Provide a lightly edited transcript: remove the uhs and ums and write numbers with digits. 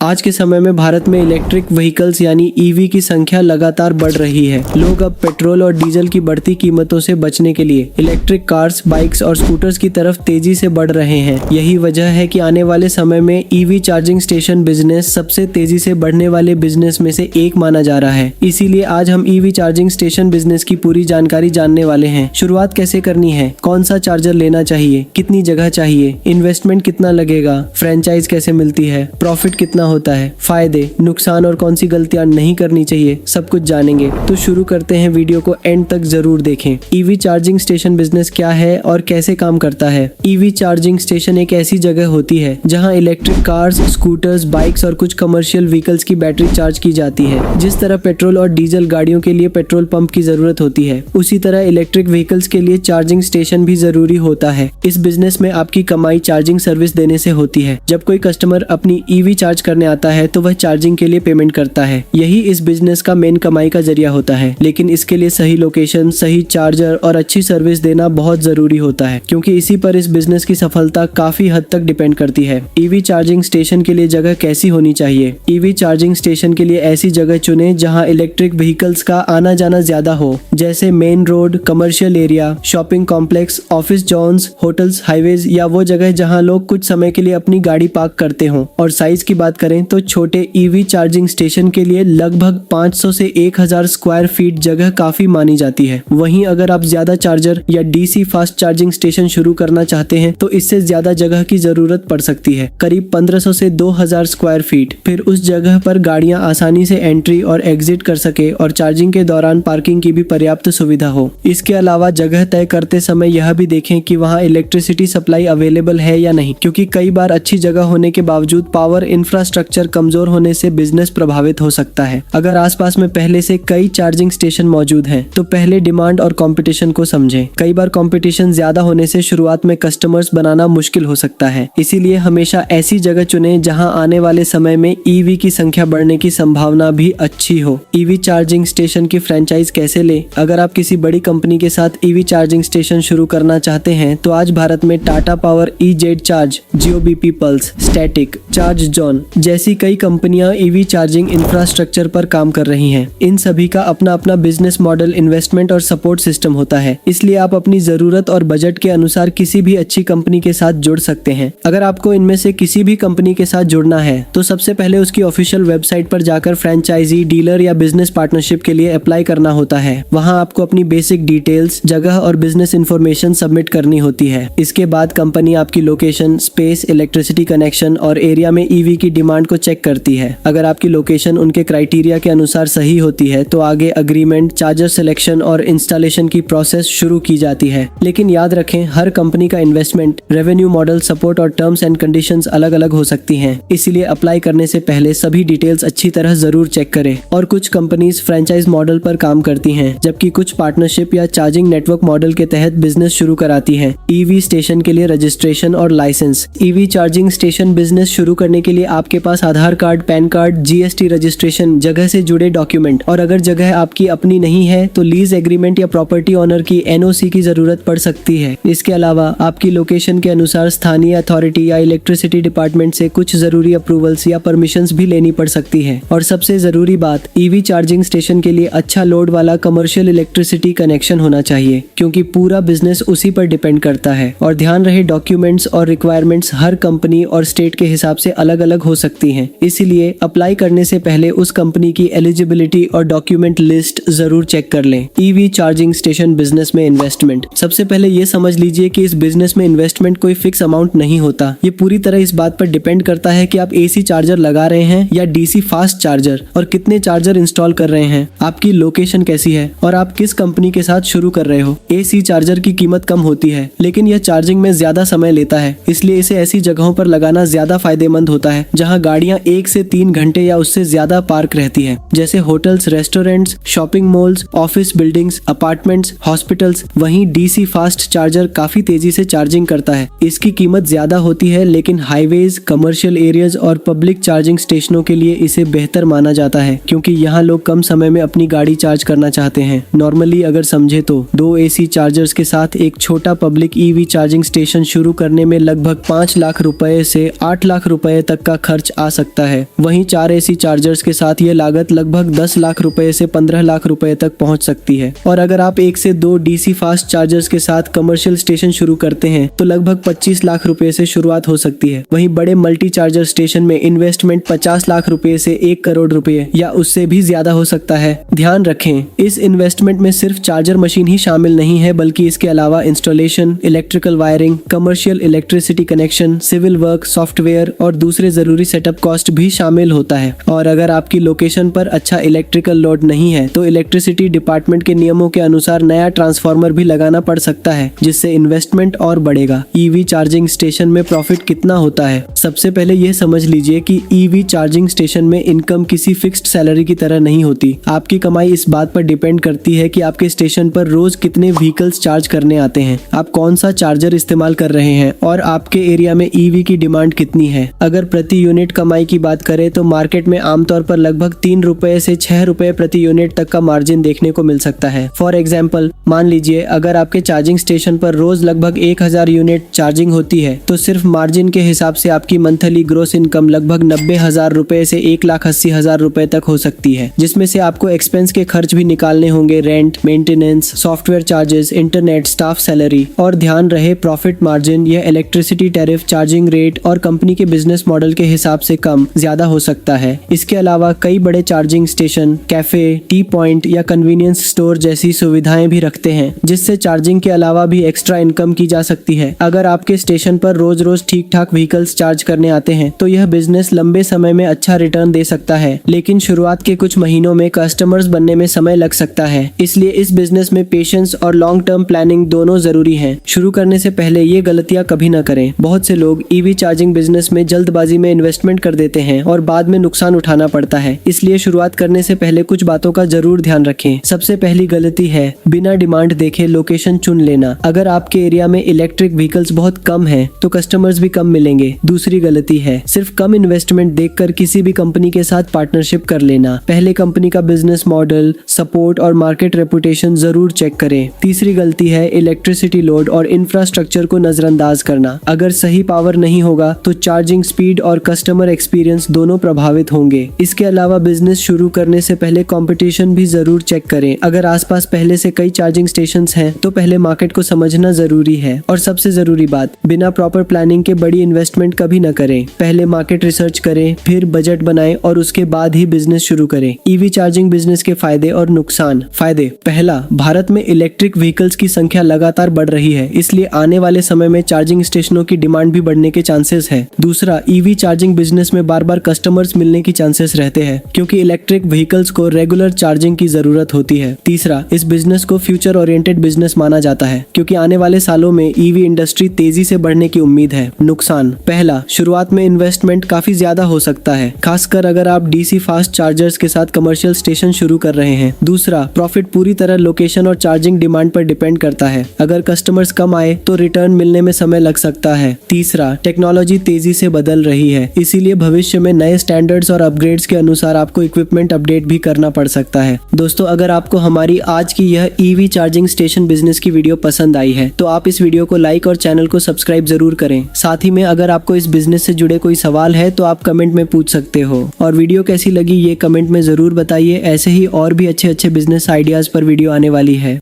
आज के समय में भारत में इलेक्ट्रिक व्हीकल्स यानी ईवी की संख्या लगातार बढ़ रही है। लोग अब पेट्रोल और डीजल की बढ़ती कीमतों से बचने के लिए इलेक्ट्रिक कार्स, बाइक्स और स्कूटर्स की तरफ तेजी से बढ़ रहे हैं। यही वजह है कि आने वाले समय में ईवी चार्जिंग स्टेशन बिजनेस सबसे तेजी से बढ़ने वाले बिजनेस में से एक माना जा रहा है। इसीलिए आज हम ईवी चार्जिंग स्टेशन बिजनेस की पूरी जानकारी जानने वाले हैं। शुरुआत कैसे करनी है, कौन सा चार्जर लेना चाहिए, कितनी जगह चाहिए, इन्वेस्टमेंट कितना लगेगा, फ्रेंचाइज कैसे मिलती है, प्रॉफिट कितना होता है, फायदे, नुकसान और कौन सी गलतियां नहीं करनी चाहिए, सब कुछ जानेंगे। तो शुरू करते हैं, वीडियो को एंड तक जरूर देखें। ईवी चार्जिंग स्टेशन बिजनेस क्या है और कैसे काम करता है। ईवी चार्जिंग स्टेशन एक ऐसी जगह होती है जहां इलेक्ट्रिक कार्स, स्कूटर्स, बाइक्स और कुछ कमर्शियल व्हीकल्स की बैटरी चार्ज की जाती है। जिस तरह पेट्रोल और डीजल गाड़ियों के लिए पेट्रोल पंप की जरूरत होती है, उसी तरह इलेक्ट्रिक व्हीकल्स के लिए चार्जिंग स्टेशन भी जरूरी होता है। इस बिजनेस में आपकी कमाई चार्जिंग सर्विस देने से होती है। जब कोई कस्टमर अपनी ईवी चार्ज करने आता है तो वह चार्जिंग के लिए पेमेंट करता है। यही इस बिजनेस का मेन कमाई का जरिया होता है। लेकिन इसके लिए सही लोकेशन, सही चार्जर और अच्छी सर्विस देना बहुत जरूरी होता है, क्योंकि इसी पर इस बिजनेस की सफलता काफी हद तक डिपेंड करती है। ईवी चार्जिंग स्टेशन के लिए जगह कैसी होनी चाहिए। ईवी चार्जिंग स्टेशन के लिए ऐसी जगह चुने जहां इलेक्ट्रिक व्हीकल्स का आना जाना ज्यादा हो, जैसे main road, commercial area, shopping complex, office zones, hotels, highways या वो जगह जहां लोग कुछ समय के लिए अपनी गाड़ी पार्क करते हों। और साइज की बात करें तो छोटे ईवी चार्जिंग स्टेशन के लिए लगभग 500 से 1000 स्क्वायर फीट जगह काफी मानी जाती है। वहीं अगर आप ज्यादा चार्जर या डीसी फास्ट चार्जिंग स्टेशन शुरू करना चाहते हैं तो इससे ज्यादा जगह की जरूरत पड़ सकती है, करीब 1500 से 2000 स्क्वायर फीट। फिर उस जगह पर गाड़ियां आसानी से एंट्री और एग्जिट कर सके और चार्जिंग के दौरान पार्किंग की भी पर्याप्त सुविधा हो। इसके अलावा जगह तय करते समय यह भी देखें कि वहां इलेक्ट्रिसिटी सप्लाई अवेलेबल है या नहीं, क्योंकि कई बार अच्छी जगह होने के बावजूद पावर इंफ्रास्ट्रक्चर कमजोर होने से बिजनेस प्रभावित हो सकता है। अगर आसपास में पहले से कई चार्जिंग स्टेशन मौजूद हैं, तो पहले डिमांड और कंपटीशन को समझें। कई बार कंपटीशन ज्यादा होने से शुरुआत में कस्टमर्स बनाना मुश्किल हो सकता है। इसीलिए हमेशा ऐसी जगह चुनें जहां आने वाले समय में ईवी की संख्या बढ़ने की संभावना भी अच्छी हो। ईवी चार्जिंग स्टेशन की फ्रेंचाइज कैसे ले। अगर आप किसी बड़ी कंपनी के साथ ईवी चार्जिंग स्टेशन शुरू करना चाहते हैं तो आज भारत में Tata power, EZ charge, Jio BP pulse, Statiq, charge zone जैसी कई कंपनियां ईवी चार्जिंग इंफ्रास्ट्रक्चर पर काम कर रही हैं। इन सभी का अपना अपना बिजनेस मॉडल, इन्वेस्टमेंट और सपोर्ट सिस्टम होता है। इसलिए आप अपनी जरूरत और बजट के अनुसार किसी भी अच्छी कंपनी के साथ जुड़ सकते हैं। अगर आपको इनमें से किसी भी कंपनी के साथ जुड़ना है तो सबसे पहले उसकी ऑफिशियल वेबसाइट पर जाकर फ्रेंचाइजी, डीलर या बिजनेस पार्टनरशिप के लिए अप्लाई करना होता है। वहां आपको अपनी बेसिक डिटेल्स, जगह और बिजनेस इंफॉर्मेशन सबमिट करनी होती है। इसके बाद कंपनी आपकी लोकेशन, स्पेस, इलेक्ट्रिसिटी कनेक्शन और एरिया में ईवी की डिमांड को चेक करती है। अगर आपकी लोकेशन उनके क्राइटेरिया के अनुसार सही होती है तो आगे अग्रीमेंट, चार्जर सिलेक्शन और इंस्टॉलेशन की प्रोसेस शुरू की जाती है। लेकिन याद रखें, हर कंपनी का इन्वेस्टमेंट, रेवेन्यू मॉडल, सपोर्ट और टर्म्स एंड कंडीशंस अलग अलग हो सकती हैं। इसलिए अप्लाई करने से पहले सभी डिटेल्स अच्छी तरह जरूर चेक करें। और कुछ कंपनीज फ्रेंचाइज मॉडल पर काम करती हैं, जबकि कुछ पार्टनरशिप या चार्जिंग नेटवर्क मॉडल के तहत बिजनेस शुरू कराती हैं। ईवी स्टेशन के लिए रजिस्ट्रेशन और licence. EV charging station business शुरू करने के लिए आपके पास Aadhaar card, PAN card, GST registration, जगह से जुड़े डॉक्यूमेंट और अगर जगह आपकी अपनी नहीं है तो लीज एग्रीमेंट या प्रॉपर्टी ओनर की एनओसी की जरूरत पड़ सकती है। इसके अलावा आपकी लोकेशन के अनुसार स्थानीय अथॉरिटी या इलेक्ट्रिसिटी डिपार्टमेंट से कुछ जरूरी अप्रूवल्स या परमिशंस भी लेनी पड़ सकती है। और सबसे जरूरी बात, ईवी चार्जिंग स्टेशन के लिए अच्छा लोड वाला कमर्शियल इलेक्ट्रिसिटी कनेक्शन होना चाहिए, क्योंकि पूरा बिजनेस उसी पर डिपेंड करता है। और ध्यान रहे, डॉक्यूमेंट्स और रिक्वायरमेंट्स हर कंपनी और स्टेट के हिसाब से अलग अलग हो सकती हैं। इसीलिए अप्लाई करने से पहले उस कंपनी की एलिजिबिलिटी और डॉक्यूमेंट लिस्ट जरूर चेक कर लें। ईवी चार्जिंग स्टेशन बिजनेस में इन्वेस्टमेंट। सबसे पहले ये समझ लीजिए कि इस बिजनेस में इन्वेस्टमेंट कोई फिक्स अमाउंट नहीं होता। ये पूरी तरह इस बात पर डिपेंड करता है कि आप एसी चार्जर लगा रहे हैं या डीसी फास्ट चार्जर, और कितने चार्जर इंस्टॉल कर रहे हैं, आपकी लोकेशन कैसी है और आप किस कंपनी के साथ शुरू कर रहे हो। एसी चार्जर की कीमत कम होती है, लेकिन यह चार्जिंग में ज्यादा समय लेता है। इसलिए इसे ऐसी जगहों पर लगाना ज्यादा फायदेमंद होता है जहां गाड़ियां 1 से 3 घंटे या उससे ज्यादा पार्क रहती है, जैसे hotels, restaurants, shopping malls, office buildings, apartments, hospitals. वहीं डीसी फास्ट चार्जर काफी तेजी से चार्जिंग करता है। इसकी कीमत ज्यादा होती है, लेकिन हाईवेज, कमर्शियल एरियाज और पब्लिक चार्जिंग स्टेशनों के लिए इसे बेहतर माना जाता है, क्योंकि यहाँ लोग कम समय में अपनी गाड़ी चार्ज करना चाहते हैं। नॉर्मली अगर समझे तो 2 एसी चार्जर्स के साथ एक छोटा पब्लिक ईवी चार्जिंग स्टेशन शुरू करने में लगभग 5 लाख रुपए से 8 लाख रुपए तक का खर्च आ सकता है। वहीं 4 AC चार्जर्स के साथ ये लागत लगभग 10 लाख रुपए से 15 लाख रुपए तक पहुंच सकती है। और अगर आप 1 से 2 DC फास्ट चार्जर्स के साथ कमर्शियल स्टेशन शुरू करते हैं तो लगभग 25 लाख रुपए से शुरुआत हो सकती है। वहीं बड़े मल्टी चार्जर स्टेशन में इन्वेस्टमेंट 50 लाख रुपए से 1 करोड़ रुपए या उससे भी ज्यादा हो सकता है। ध्यान रखें, इस इन्वेस्टमेंट में सिर्फ चार्जर मशीन ही शामिल नहीं है, बल्कि इसके अलावा installation, electrical wiring, commercial electricity connection, civil work, software और दूसरे जरूरी सेटअप कॉस्ट भी शामिल होता है। और अगर आपकी लोकेशन पर अच्छा इलेक्ट्रिकल लोड नहीं है तो इलेक्ट्रिसिटी डिपार्टमेंट के नियमों के अनुसार नया ट्रांसफार्मर भी लगाना पड़ सकता है, जिससे इन्वेस्टमेंट और बढ़ेगा। ईवी चार्जिंग स्टेशन में प्रॉफिट कितना होता है? सबसे पहले यह समझ लीजिए कि ईवी चार्जिंग स्टेशन में इनकम किसी फिक्स्ड सैलरी की तरह नहीं होती। आपकी कमाई इस बात पर डिपेंड करती है कि आपके स्टेशन पर रोज कितने व्हीकल्स चार्ज करने आते हैं, आप कौन सा चार्जर इस्तेमाल कर रहे हैं और आपके एरिया में ईवी की डिमांड कितनी है। अगर प्रति यूनिट कमाई की बात करें तो मार्केट में आमतौर पर लगभग 3 रुपए से 6 रुपए प्रति यूनिट तक का मार्जिन देखने को मिल सकता है। फॉर एग्जाम्पल, मान लीजिए अगर आपके चार्जिंग स्टेशन पर रोज लगभग 1000 यूनिट चार्जिंग होती है तो सिर्फ मार्जिन के हिसाब से आपकी मंथली ग्रोस इनकम लगभग 90,000 रुपए से 1,80,000 रुपए तक हो सकती है, जिसमें से आपको एक्सपेंस के खर्च भी निकालने होंगे, rent, maintenance, software charges, internet, staff salary. और ध्यान रहे, प्रॉफिट मार्जिन यह इलेक्ट्रिसिटी टैरिफ, चार्जिंग रेट और कंपनी के बिजनेस मॉडल के हिसाब से कम ज्यादा हो सकता है। इसके अलावा कई बड़े charging station cafe, T point या कन्वीनियंस स्टोर जैसी सुविधाएं भी रखते हैं, जिससे चार्जिंग के अलावा भी एक्स्ट्रा इनकम की जा सकती है। अगर आपके स्टेशन पर रोज रोज ठीक ठाक व्हीकल्स चार्ज करने आते हैं तो यह बिजनेस लंबे समय में अच्छा रिटर्न दे सकता है, लेकिन शुरुआत के कुछ महीनों में कस्टमर्स बनने में समय लग सकता है। इसलिए इस बिजनेस में पेशेंस और लॉन्ग टर्म प्लानिंग दोनों जरूरी हैं। शुरू करने से पहले ये गलतियां कभी न करें। बहुत से लोग ईवी चार्जिंग बिजनेस में जल्दबाजी में इन्वेस्टमेंट कर देते हैं और बाद में नुकसान उठाना पड़ता है। इसलिए शुरुआत करने से पहले कुछ बातों का जरूर ध्यान रखें। सबसे पहली गलती है बिना डिमांड देखे लोकेशन चुन लेना। अगर आपके एरिया में इलेक्ट्रिक व्हीकल्स बहुत कम हैं तो कस्टमर्स भी कम मिलेंगे। दूसरी गलती है सिर्फ कम इन्वेस्टमेंट देखकर किसी भी कंपनी के साथ पार्टनरशिप कर लेना। पहले कंपनी का बिजनेस मॉडल, सपोर्ट और मार्केट रेपुटेशन जरूर चेक करें। तीसरी गलती है इलेक्ट्रिसिटी लोड और इंफ्रास्ट्रक्चर को नजरअंदाज करना। अगर सही पावर नहीं होगा तो चार्जिंग स्पीड और कस्टमर एक्सपीरियंस दोनों प्रभावित होंगे। इसके अलावा बिजनेस शुरू करने से पहले कंपटीशन भी जरूर चेक करें। अगर आसपास पहले से कई चार्जिंग स्टेशंस हैं तो पहले मार्केट को समझना जरूरी है। और सबसे जरूरी बात, बिना प्रॉपर प्लानिंग के बड़ी इन्वेस्टमेंट कभी न करें। पहले मार्केट रिसर्च करें, फिर बजट बनाएं और उसके बाद ही बिजनेस शुरू करें। ईवी चार्जिंग बिजनेस के फायदे और नुकसान। फायदे, पहला, भारत में इलेक्ट्रिक व्हीकल्स की संख्या लगातार बढ़ रही है, इसलिए आने वाले समय में चार्जिंग स्टेशनों की डिमांड भी बढ़ने के चांसेस है। दूसरा, ईवी चार्जिंग बिजनेस में बार बार कस्टमर्स मिलने की चांसेस रहते हैं, क्योंकि इलेक्ट्रिक व्हीकल्स को रेगुलर चार्जिंग की जरूरत होती है। तीसरा, इस बिजनेस को फ्यूचर ओरिएंटेड बिजनेस माना जाता है, क्योंकि आने वाले सालों में ईवी इंडस्ट्री तेजी से बढ़ने की उम्मीद है। नुकसान, पहला, शुरुआत में इन्वेस्टमेंट काफी ज्यादा हो सकता है, खासकर अगर आप डीसी फास्ट चार्जर्स के साथ कमर्शियल स्टेशन शुरू कर रहे हैं। दूसरा, प्रॉफिट पूरी तरह लोकेशन और चार्जिंग डिमांड पर डिपेंड करता है। अगर कस्टमर्स कम आए तो रिटर्न मिलने में समय लग सकता है। तीसरा, टेक्नोलॉजी तेजी से बदल रही है, इसीलिए भविष्य में नए स्टैंडर्ड्स और अपग्रेड्स के अनुसार आपको इक्विपमेंट अपडेट भी करना पड़ सकता है। दोस्तों, अगर आपको हमारी आज की यह ईवी चार्जिंग स्टेशन बिजनेस की वीडियो पसंद आई है तो आप इस वीडियो को लाइक और चैनल को सब्सक्राइब जरूर करें। साथ ही में अगर आपको इस बिजनेस से जुड़े कोई सवाल है तो आप कमेंट में पूछ सकते हो। और वीडियो कैसी लगी ये कमेंट में जरूर बताइए। ऐसे ही और भी अच्छे अच्छे बिजनेस आइडियाज पर वीडियो आने वाली है।